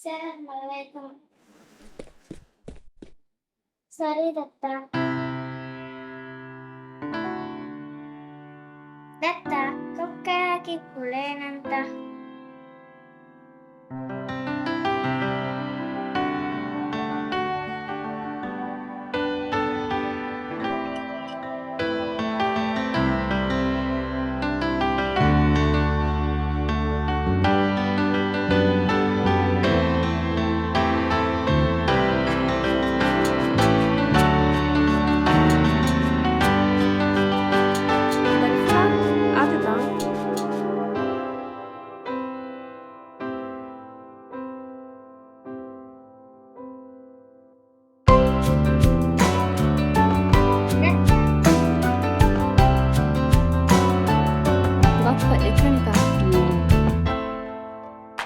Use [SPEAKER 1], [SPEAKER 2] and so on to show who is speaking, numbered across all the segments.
[SPEAKER 1] Assalamualaikum. Sorry, Datta. Datta, kau lagi boleh nanta.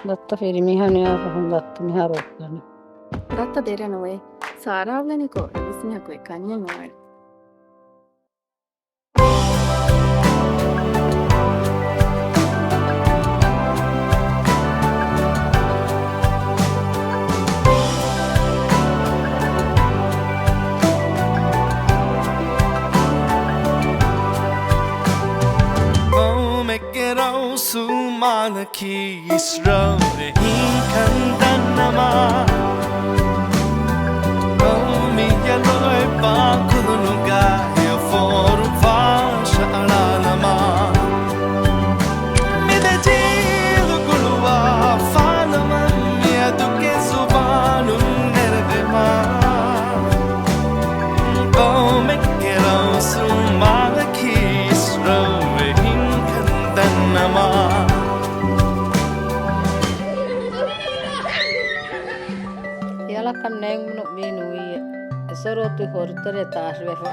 [SPEAKER 2] Dutta फिर मिहाने आपण दत्ता मिहारोतने
[SPEAKER 3] दत्ता देरे नोए सारावलेनी को इसमें कोई कन्या नोए
[SPEAKER 4] Sumalaki Israel Hinkandanama Omi Yaloi Bakulunuga Forum Fasha Alalama Midajil Gulua Falaman Yaduke Subanum Neredema Omi Kero Sumalaki Israel Hinkandanama
[SPEAKER 2] kan neng no minui soroti hortere taas vefa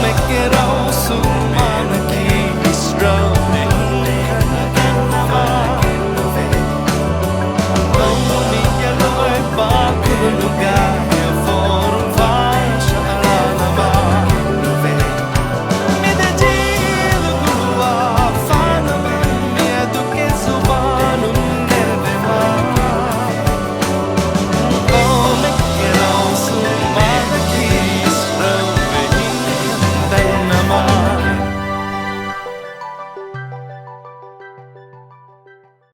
[SPEAKER 4] Make it all soon.